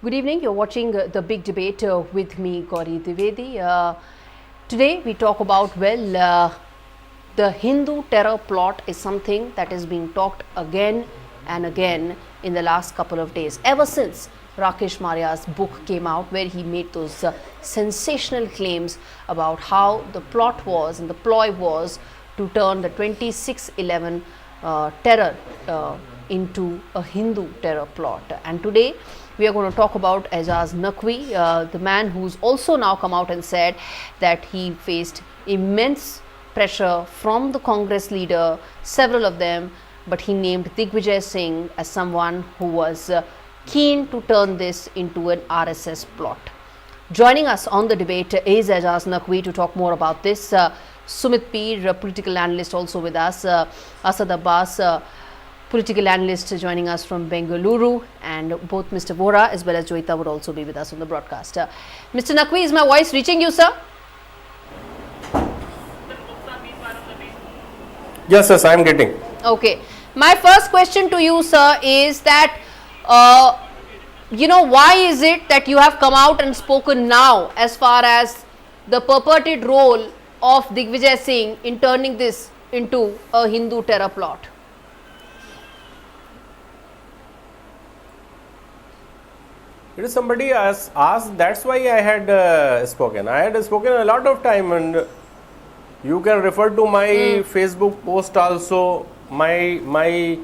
Good evening. You're watching the big debate with me, Gauri Dwivedi. Today we talk about, the Hindu terror plot is something that is being talked again and again in the last couple of days. Ever since Rakesh Maria's book came out, where he made those sensational claims about how the plot was and the ploy was to turn the 26/11 terror into a Hindu terror plot. And today we are going to talk about Aijaz Naqvi, the man who's also now come out and said that he faced immense pressure from the Congress leader, several of them, but he named Digvijay Singh as someone who was keen to turn this into an RSS plot. Joining us on the debate is Aijaz Naqvi to talk more about this. Sumit Peer, political analyst, also with us. Asad Abbas, political analyst, joining us from Bengaluru, and both Mr. Vora as well as Joita would also be with us on the broadcast. Mr. Naqvi, is my voice reaching you, sir? Yes, I am getting. Okay. My first question to you, sir, is that, why is it that you have come out and spoken now as far as the purported role of Digvijay Singh in turning this into a Hindu terror plot? It is somebody asked, that's why I had spoken. I had spoken a lot of time, and you can refer to my Facebook post also, my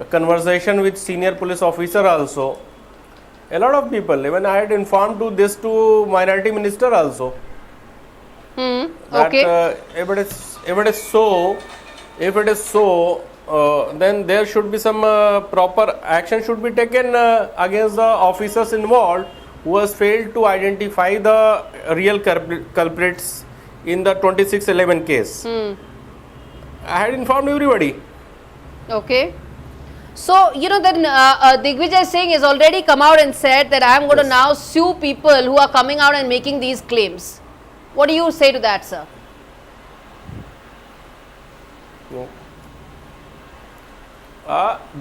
conversation with senior police officer also. A lot of people, even I had informed to minority minister also. That if it is so, then there should be some proper action should be taken against the officers involved who has failed to identify the real culprits in the 26/11 case. I had informed everybody. Okay. So, then Digvijay Singh has already come out and said that I am going to now sue people who are coming out and making these claims. What do you say to that, sir?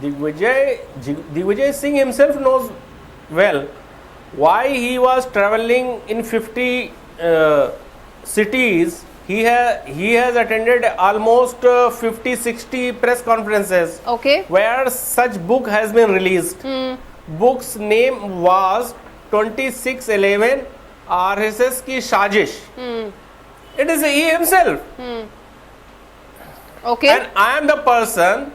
Digvijay Singh himself knows well why he was traveling in 50 cities. He has attended almost 50-60 press conferences where such book has been released. Book's name was 26/11 RSS ki Sajish. It is he himself. And I am the person,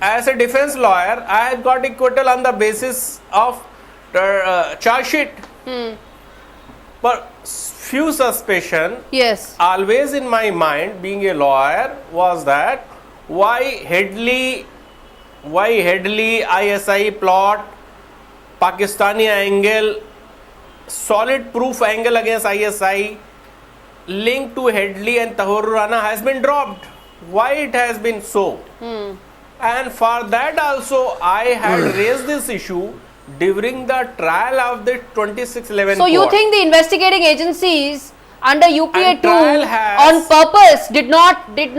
as a defense lawyer, I have got acquittal on the basis of charge sheet. But few suspicion always in my mind, being a lawyer, was that why Headley ISI plot, Pakistani angle, solid proof angle against ISI, linked to Headley and Tahir Rana has been dropped. Why it has been so? And for that also I had raised this issue during the trial of the 26/11 So you think the investigating agencies under UPA 2 on purpose did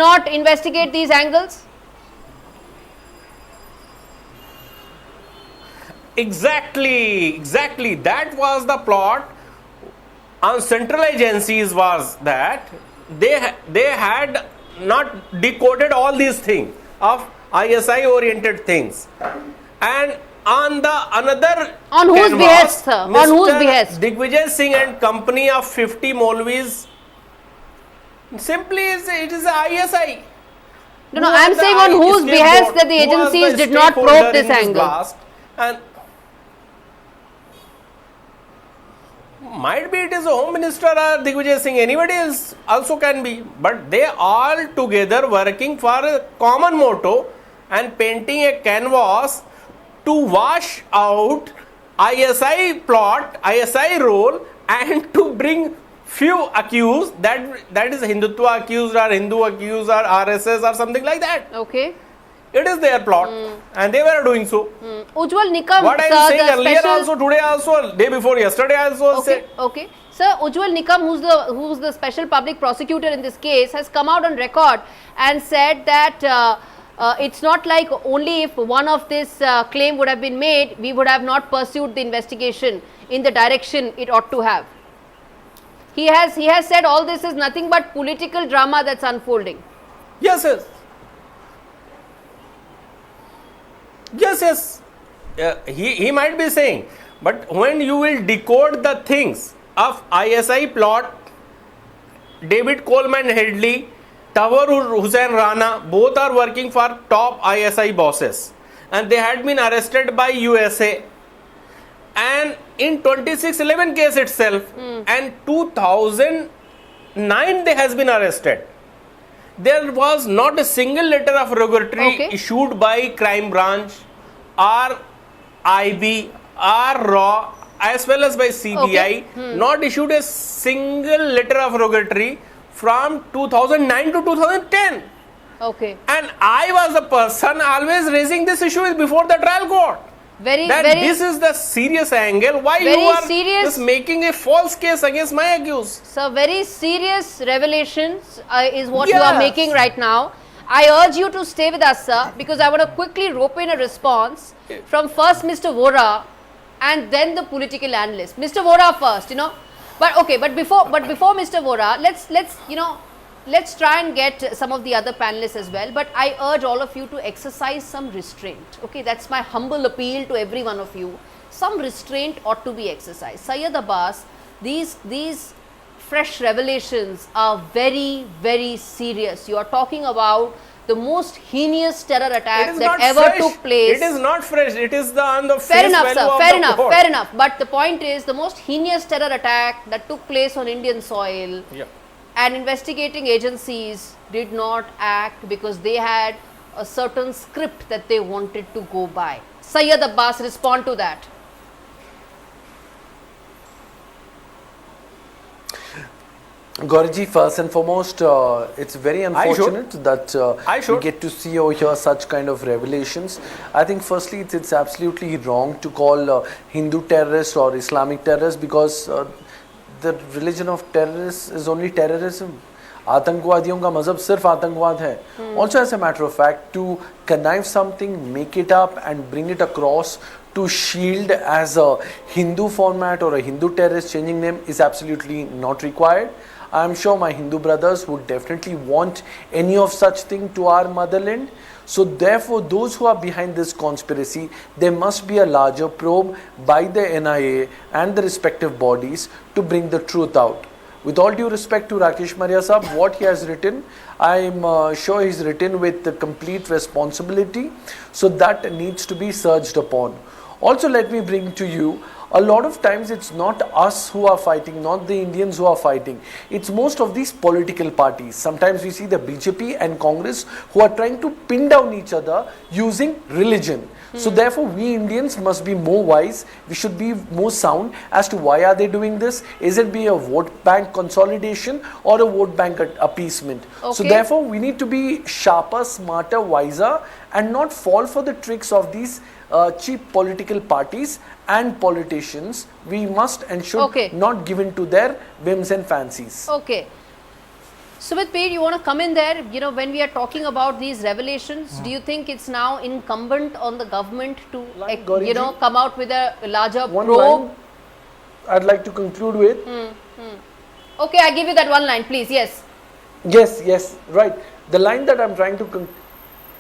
not investigate these angles? Exactly. That was the plot on central agencies, was that they had not decoded all these things of ISI oriented things. And on the another on whose behest, sir? On whose behest? Digvijay Singh and company of 50 Molvis, simply it is ISI. No, I am saying on whose behest that the agencies did not probe this angle. And might be it is a Home Minister or Digvijay Singh, anybody else also can be, but they all together working for a common motto and painting a canvas to wash out ISI plot, ISI role, and to bring few accused, that is Hindutva accused or Hindu accused or RSS or something like that. It is their plot, and they were doing so. Ujjwal Nikam, what I am saying earlier also, today also, day before yesterday also said. Sir, Ujjwal Nikam, who's the special public prosecutor in this case, has come out on record and said that It's not like only if one of this claim would have been made, we would have not pursued the investigation in the direction it ought to have. He has said all this is nothing but political drama that's unfolding. Yes, yes. Yes, yes. He might be saying, but when you will decode the things of ISI plot, David Coleman Headley, Tawar Hussain Rana, both are working for top ISI bosses, and they had been arrested by USA. And in 2611 case itself, and 2009 they has been arrested. There was not a single letter of regulatory issued by crime branch or IB or RAW as well as by CBI, not issued a single letter of regulatory from 2009 to 2010. Okay. And I was the person always raising this issue before the trial court. This is the serious angle. Why you are just making a false case against my accused? So very serious revelations is what you are making right now. I urge you to stay with us, sir, because I want to quickly rope in a response from first Mr. Vora and then the political analyst. Mr. Vora first, but before Mr. Vora, let's try and get some of the other panelists as well, but I urge all of you to exercise some restraint. Okay, that's my humble appeal to every one of you. Some restraint ought to be exercised. Syed Abbas, these fresh revelations are very, very serious. You are talking about the most heinous terror attack that ever took place. It is not fresh. It is on the fair face enough, value sir. of Fair the enough. court. Fair enough. But the point is, the most heinous terror attack that took place on Indian soil. Yeah. And investigating agencies did not act because they had a certain script that they wanted to go by. Syed Abbas, respond to that. Gauriji, first and foremost, it's very unfortunate that we get to see or hear such kind of revelations. I think firstly, it's absolutely wrong to call Hindu terrorists or Islamic terrorists because the religion of terrorists is only terrorism. आतंकवादियों का मजहब सिर्फ आतंकवाद है. Also, as a matter of fact, to connive something, make it up and bring it across to shield as a Hindu format or a Hindu terrorist changing name is absolutely not required. I am sure my Hindu brothers would definitely want any of such thing to our motherland. So therefore, those who are behind this conspiracy, there must be a larger probe by the NIA and the respective bodies to bring the truth out. With all due respect to Rakesh Maria Saab, what he has written, I am sure he's written with the complete responsibility. So that needs to be surged upon. Also, let me bring to you, a lot of times it's not us who are fighting, not the Indians who are fighting. It's most of these political parties. Sometimes we see the BJP and Congress who are trying to pin down each other using religion. So therefore, we Indians must be more wise. We should be more sound as to why are they doing this. Is it be a vote bank consolidation or a vote bank appeasement? Okay. So therefore, we need to be sharper, smarter, wiser and not fall for the tricks of these cheap political parties and politicians. We must and should not give in to their whims and fancies. Okay. Sumit, you want to come in there? When we are talking about these revelations, do you think it's now incumbent on the government to, come out with a larger probe? Line I'd like to conclude with. Okay, I give you that one line, please. Yes. Yes, right. The line that I'm trying to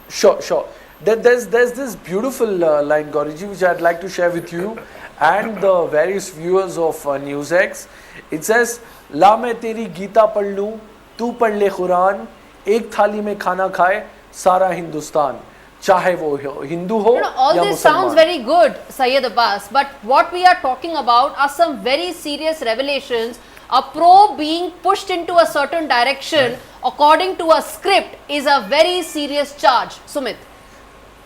sure. There's this beautiful line, Gauriji, which I'd like to share with you and the various viewers of NewsX. It says, "La मैं तेरी गीता पढ़ लूं, तू पढ़ ले कुरान, एक थाली में खाना खाए सारा हिंदुस्तान, चाहे वो हिंदू हो या मुसलमान." All this sounds very good, Syed Abbas, but what we are talking about are some very serious revelations. A probe being pushed into a certain direction according to a script is a very serious charge. Sumit.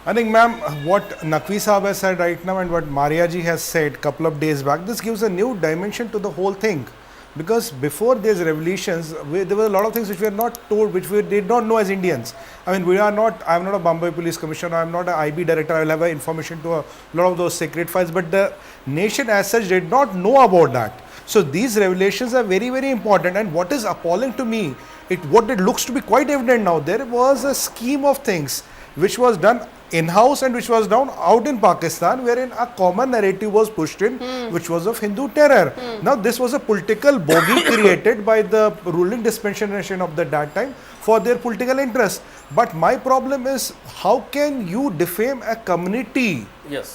I think, ma'am, what Naqvi Saab has said right now and what Maria ji has said couple of days back, this gives a new dimension to the whole thing. Because before these revelations, there were a lot of things which we are not told, which we did not know as Indians. I mean, I am not a Bombay Police Commissioner, I am not an IB director, I will have information to a lot of those secret files, but the nation as such did not know about that. So these revelations are very, very important, and what is appalling to me, what it looks to be quite evident now, there was a scheme of things which was done in-house and which was done out in Pakistan, wherein a common narrative was pushed in, which was of Hindu terror. Now this was a political bogey created by the ruling dispensation of that time for their political interest. But my problem is, how can you defame a community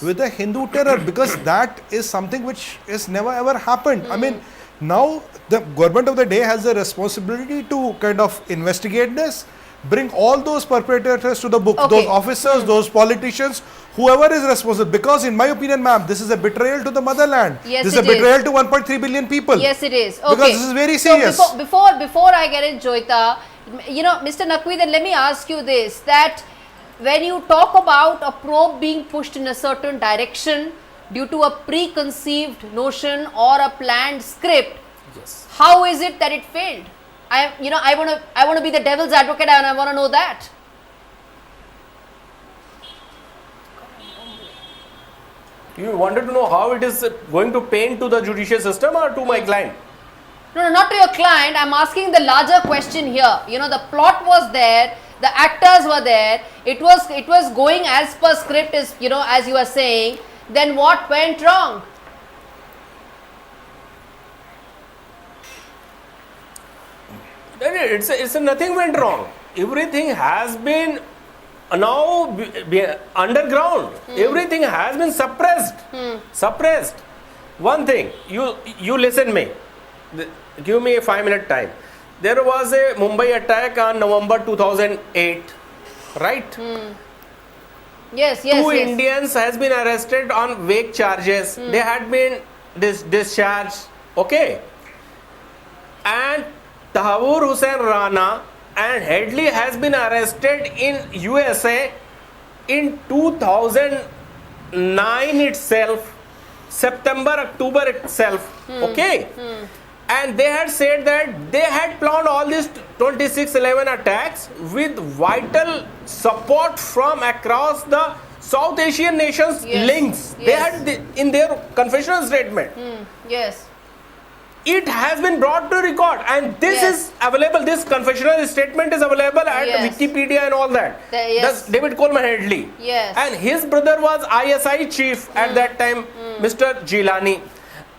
with a Hindu terror? Because that is something which is never ever happened. I mean, now the government of the day has the responsibility to kind of investigate this, bring all those perpetrators to the book, those officers, those politicians, whoever is responsible. Because in my opinion, ma'am, this is a betrayal to the motherland. Yes, this is a betrayal to 1.3 billion people. Yes, it is. Okay. Because this is very serious. So before I get in, Joyita, you know, Mr. Naqvi, then let me ask you this, that when you talk about a probe being pushed in a certain direction due to a preconceived notion or a planned script, how is it that it failed? I want to be the devil's advocate, and I want to know that. You wanted to know how it is going to paint to the judicial system or to my client? No, not to your client. I'm asking the larger question here. You know, the plot was there, the actors were there. It was going as per script, as you know, as you are saying. Then what went wrong? It's nothing went wrong. Everything has been now underground. Everything has been suppressed. Suppressed. One thing, you listen me. Give me a 5-minute time. There was a Mumbai attack on November 2008, right? Yes. Two Indians has been arrested on vague charges. They had been discharged. Okay. And Tahawur Hussain Rana and Headley has been arrested in USA in 2009 itself, October itself. Okay. And they had said that they had planned all these 26/11 attacks with vital support from across the South Asian nations links. They had in their confessional statement. Yes. It has been brought to record, and this is available. This confessional statement is available at Wikipedia and all that. That's David Coleman Headley. Yes. And his brother was ISI chief at that time, Mr. Gilani.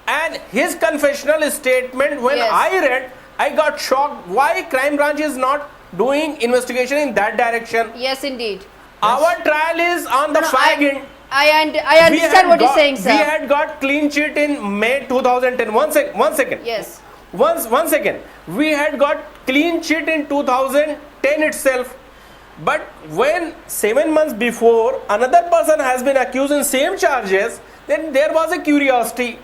And his confessional statement, when I read, I got shocked. Why crime branch is not doing investigation in that direction? Yes, indeed. Our trial is on the fag end. I understand what you're saying, sir. We had got clean sheet in May 2010. One second. Yes. One second. We had got clean sheet in 2010 itself. But when 7 months before another person has been accused in same charges, then there was a curiosity.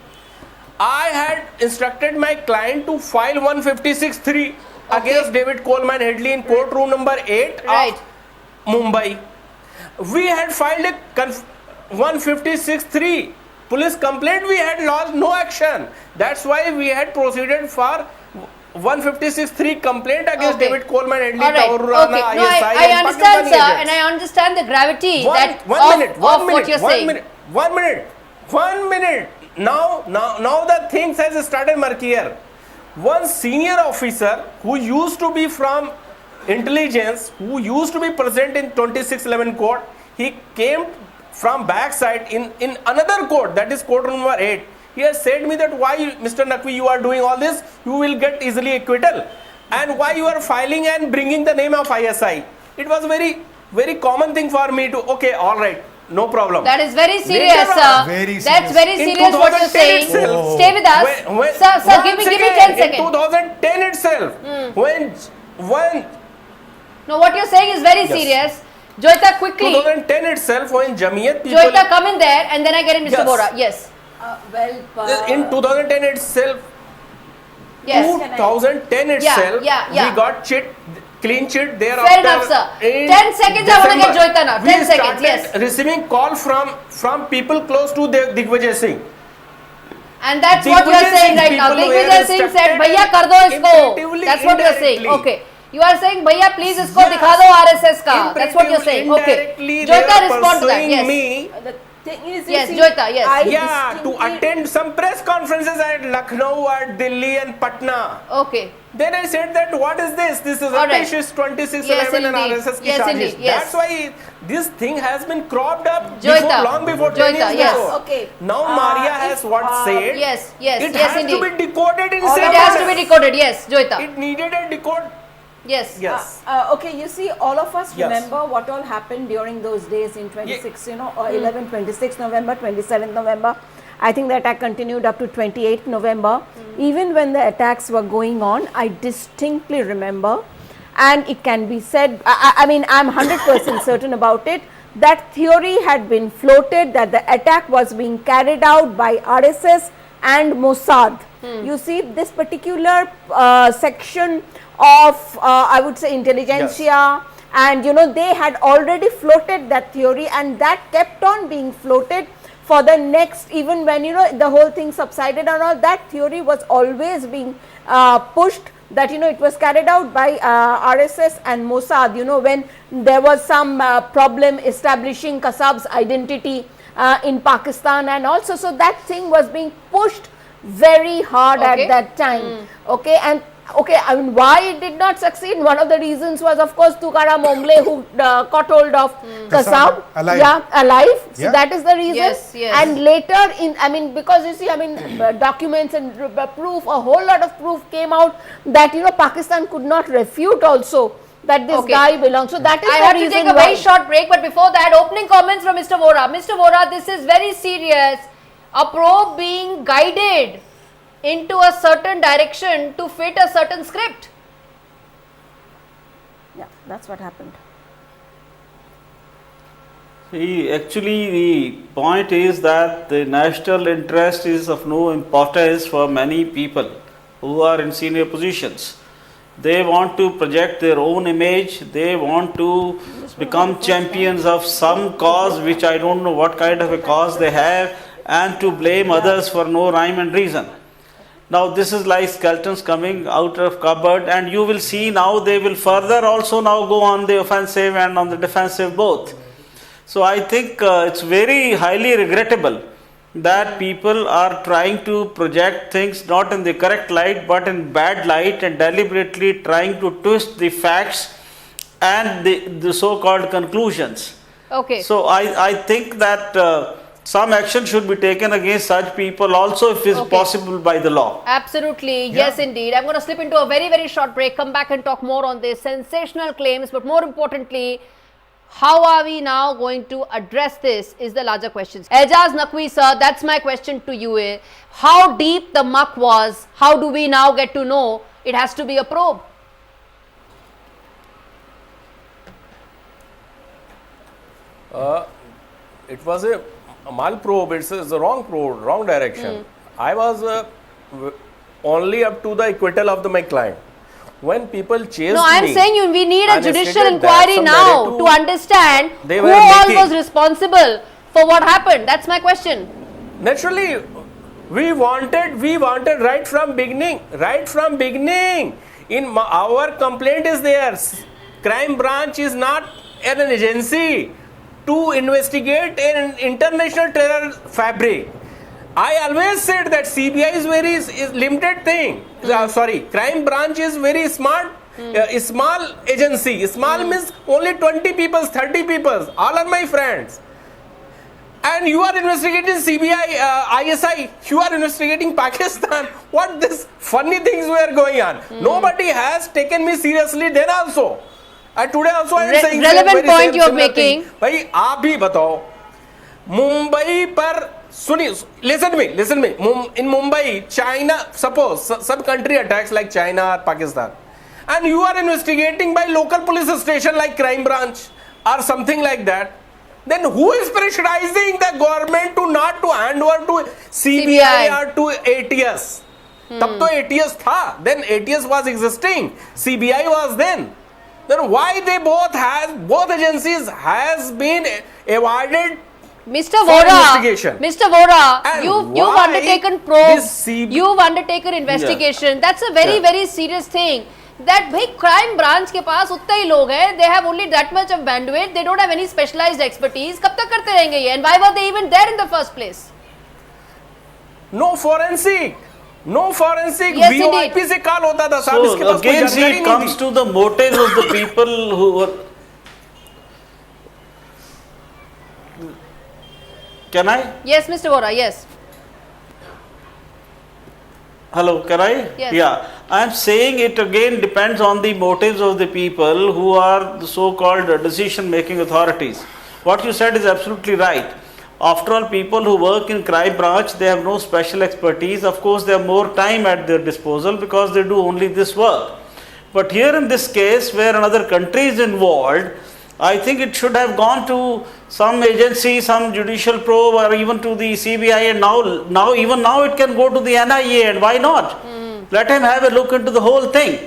I had instructed my client to file 156(3) against David Coleman Headley in courtroom number 8 of Mumbai. We had filed a 156(3) police complaint. We had lodged no action. That's why we had proceeded for 156(3) complaint against David Coleman Headley, Taurana, ISI, I understand, sir, and I understand the gravity of what you're saying. 1 minute. Now the things has started murkier. One senior officer who used to be from intelligence, who used to be present in 2611 court, he came from backside in another court, that is court number 8. He has said me that why, Mr. Naqvi, you are doing all this, you will get easily acquittal. And why you are filing and bringing the name of ISI. It was very, very common thing for me to, okay, all right. No problem. That is very serious, sir. That's very serious what you're saying. Stay with us. Sir, give me 10 seconds. In 2010 itself, when no, what you're saying is very serious. Joyita, quickly. 2010 itself, when Jamiyat people... Joyita, come in there and then I get in Mr. Bora. Yes. In 2010 itself, 2010 itself, we got clean sheet thereafter. Fair enough, sir. 10 seconds I want to get Joyita now. 10 seconds, yes. Receiving call from people close to Digvijay Singh. And that's what you are saying right now. Digvijay Singh said, Bhaiya kar do isko. That's what you are saying. Okay. You are saying, Bhaiya, please isko dikha do RSS ka. That's what you are saying. Okay. Joyita, respond to that. Yes. thing is, Yes, you see, Joyita, yes. I Yeah, to distinctly- attend some press conferences at Lucknow, at Delhi and Patna. Okay. Then I said that what is this? This is All right. audacious 2611 Yes, and indeed. RSS ki Yes, charges. indeed. Yes. That's why this thing has been cropped up Joyita. long before 10 Joyita, years yes. before. Okay. Now Maria has what said. Yes, yes, It yes, has indeed. to be decoded in All It of has seconds. to be decoded. Yes, Joyita. It needed a decode. Yes. Yes. Okay, you see, all of us Yes. remember what all happened during those days in 26, or 11, 26 November, 27th November. I think the attack continued up to 28th November. Even when the attacks were going on, I distinctly remember, and it can be said, I mean, I'm 100% certain about it, that theory had been floated that the attack was being carried out by RSS and Mossad. You see, this particular section of, I would say, intelligentsia, and they had already floated that theory, and that kept on being floated for the next, even when the whole thing subsided and all, that theory was always being pushed, that it was carried out by RSS and Mossad, when there was some problem establishing Kasab's identity in Pakistan, and also, so that thing was being pushed very hard Okay. at that time. Okay, and I mean, why it did not succeed? One of the reasons was, of course, Tukaram Omble, who caught hold of Kasab, alive. Yeah, alive. So Yeah. that is the reason. Yes, yes. And later, because you see, documents and proof, a whole lot of proof came out that Pakistan could not refute also that this Okay. guy belongs. So that is I the have to reason take a why. very short break, but before that, opening comments from Mr. Vora. Mr. Vora, this is very serious. A probe being guided into a certain direction to fit a certain script. Yeah, that's what happened. Actually, the point is that the national interest is of no importance for many people who are in senior positions. They want to project their own image, they want to become champions of some cause, which I don't know what kind of a cause they have, and to blame others for no rhyme and reason. Now this is like skeletons coming out of cupboard, and you will see now they will further also now go on the offensive and on the defensive both. So I think it's very highly regrettable that people are trying to project things not in the correct light but in bad light, and deliberately trying to twist the facts and the so-called conclusions. Okay. So I think that some action should be taken against such people also, if it's Okay. possible by the law. Absolutely. Yes, indeed. I'm going to slip into a very, very short break, come back and talk more on these sensational claims, but more importantly, how are we now going to address this is the larger question. Ejaz Naqvi sir, that's my question to you. How deep the muck was, how do we now get to know it has to be a probe? It was a mal probe. It's a wrong probe, wrong direction. I was only up to the acquittal of my client. When people chased No, I'm me saying we need a and judicial stated that inquiry some now narrative to understand they who were all making. was responsible for what happened. That's my question. Naturally, we wanted right from beginning. Our complaint is there. Crime branch is not an agency to investigate an international terror fabric. I always said that CBI is very limited thing. Crime branch is very smart, small agency. Small means only 20 people, 30 people. All are my friends. And you are investigating CBI, ISI. You are investigating Pakistan. What this funny things were going on? Nobody has taken me seriously then also. Today also I am saying relevant very point you are similar making. thing. भाई आप भी बताओ मुंबई पर सुनिए listen me in Mumbai China suppose some country attacks like China or Pakistan and you are investigating by local police station like crime branch or something like that, then who is pressurizing the government to not to hand over to CBI or to ATS? तब तो ATS था, then ATS was existing, CBI was then why they both agencies has been avoided Mr. for Vora, investigation? Mr. Vora, And you've why undertaken probes, this you've undertaken investigation. That's a very, very serious thing. that भाई crime branch के पास उतने ही लोग हैं, they have only that much of bandwidth, they don't have any specialized expertise, कब तक करते रहेंगे ये? And why were they even there in the first place? No forensic. Yes, VOIP से कॉल होता था साहब, इसके So पास कोई again, जानकारी it नहीं comes थी. to the motives of the people who were. Can I? Yes, Mr. Vora, yes. Hello, can I? Yes. Yeah, I am saying it again depends on the motives of the people who are the so-called decision-making authorities. What you said is absolutely right. After all, people who work in crime branch, they have no special expertise. Of course, they have more time at their disposal because they do only this work. But here in this case, where another country is involved, I think it should have gone to some agency, some judicial probe, or even to the CBI, and even now it can go to the NIA, and why not? Let him have a look into the whole thing.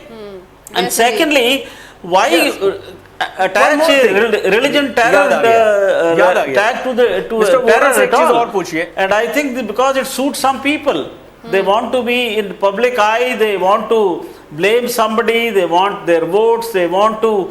And Yes, secondly, why attach more thing. religion terror याद आ गया. tag to Mr. Vora terror से एक at चीज all? और पूछिए. And I think because it suits some people, they want to be in public eye, they want to blame somebody, they want their votes, they want to,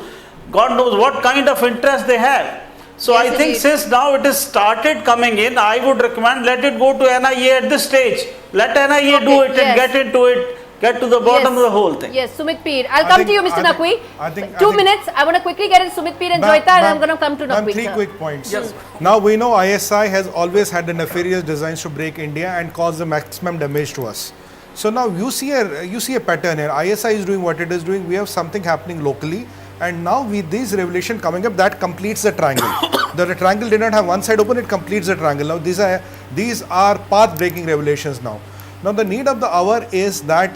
God knows what kind of interest they have. So Yes, I think indeed. since now it has started coming in, I would recommend let it go to NIA at this stage. Let NIA do Okay, it and yes. get into it, get to the bottom of the whole thing. Yes, Sumit Peer. I'll I come think- to you, Mr. I think- Naqvi. I think- 2 I think- minutes. I want to quickly get in Sumit Peer and Ma'am, Joyita, and I'm ma'am, going to come to ma'am, Naqvi. three sir. quick points. Yes. Now we know ISI has always had the nefarious designs to break India and cause the maximum damage to us. So now you see a pattern here. ISI is doing what it is doing. We have something happening locally, and now with these revelation coming up, that completes the triangle. The triangle did not have one side open; it completes the triangle. Now these are path-breaking revelations now. Now the need of the hour is that,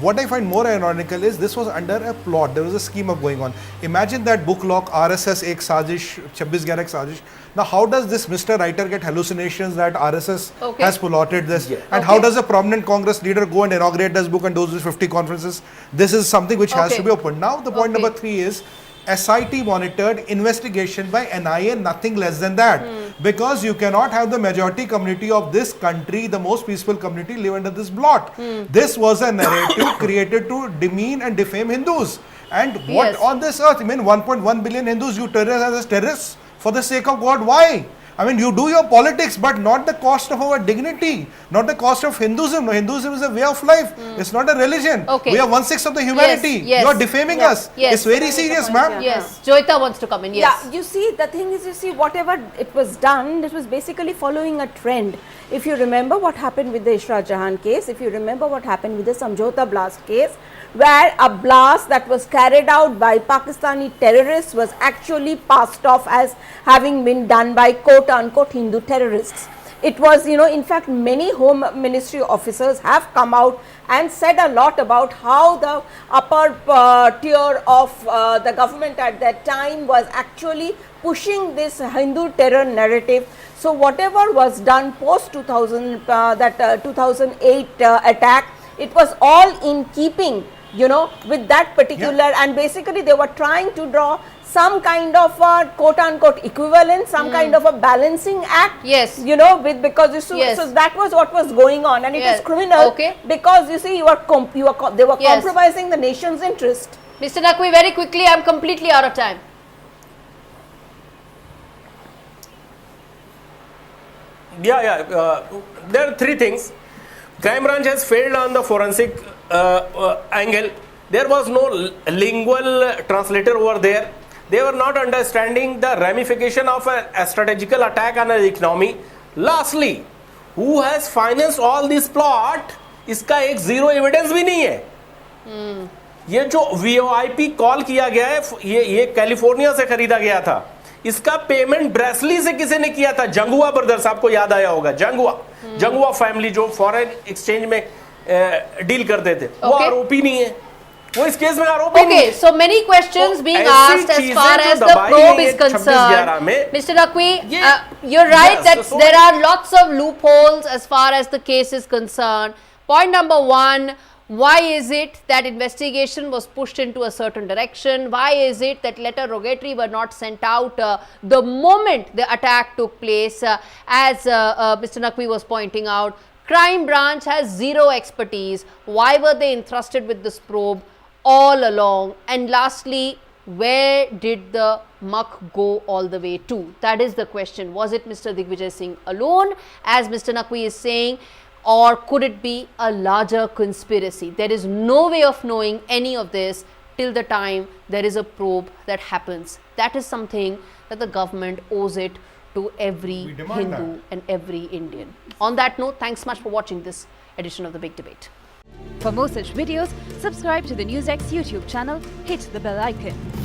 what I find more ironical is this was under a plot. There was a scheme of going on. Imagine that book lock RSS ek sajish, 26/11 ek sajish. Now how does this Mr. Writer get hallucinations that RSS Okay. has plotted this? Yeah. And how does a prominent Congress leader go and inaugurate this book and do these 50 conferences? This is something which has Okay. to be opened. Now the point Okay. number 3 is SIT monitored investigation by NIA, nothing less than that. Because you cannot have the majority community of this country, the most peaceful community, live under this blot. This was a narrative created to demean and defame Hindus. And what Yes. on this earth, 1.1 billion Hindus you terrorize as terrorists? For the sake of God, why? You do your politics, but not the cost of our dignity, not the cost of Hinduism. No, Hinduism is a way of life. It's not a religion. Okay. We are 1/6 of the humanity. yes. You are defaming Yeah. us. Yes. It's very serious, ma'am. Yes, Joyita wants to come in. Yes. Yeah, you see, the thing is, whatever it was done, it was basically following a trend. If you remember what happened with the Ishra Jahan case, if you remember what happened with the Samjhota blast case, where a blast that was carried out by Pakistani terrorists was actually passed off as having been done by quote-unquote Hindu terrorists. It was, in fact, many Home Ministry officers have come out and said a lot about how the upper tier of the government at that time was actually pushing this Hindu terror narrative. So whatever was done post 2008 attack, it was all in keeping, with that particular, and basically they were trying to draw some kind of a quote-unquote equivalent, some kind of a balancing act. Yes. Because Yes. so that was what was going on, and it Yes. is criminal. Okay. Because they were Yes. compromising the nation's interest. Mr. Naqvi, very quickly, I'm completely out of time. There are three things. Crime branch has failed on the forensic angle. There was no lingual translator over there. They were not understanding the ramification of a strategical attack on an economy. Lastly, who has financed all this plot? इसका एक zero evidence भी नहीं है. ये जो VOIP call किया गया है, ये कैलिफोर्निया से खरीदा गया था. इसका पेमेंट ब्रेसली से किसी ने किया था? जंगुआ ब्रदर्स, आपको याद आया होगा. जंगुआ फैमिली जो फॉरेन एक्सचेंज में डील करते थे, वो आरोपी नहीं है, वो इस केस में आरोपी नहीं है. Okay, so many questions being asked as far as the probe is concerned. Mr. Naqvi, you're right that there are lots of loopholes as far as the case is concerned. Point number one, why is it that investigation was pushed into a certain direction? Why is it that letter rogatory were not sent out the moment the attack took place? As Mr. Naqvi was pointing out, crime branch has zero expertise. Why were they entrusted with this probe? all along? And lastly, where did the muck go all the way to? That is the question. Was it Mr. Digvijay Singh alone, as Mr. Naqvi is saying, or could it be a larger conspiracy? There is no way of knowing any of this till the time there is a probe that happens. That is something that the government owes it to every Hindu and every Indian. On that note, thanks much for watching this edition of The Big Debate. For more such videos, subscribe to the NewsX YouTube channel, hit the bell icon.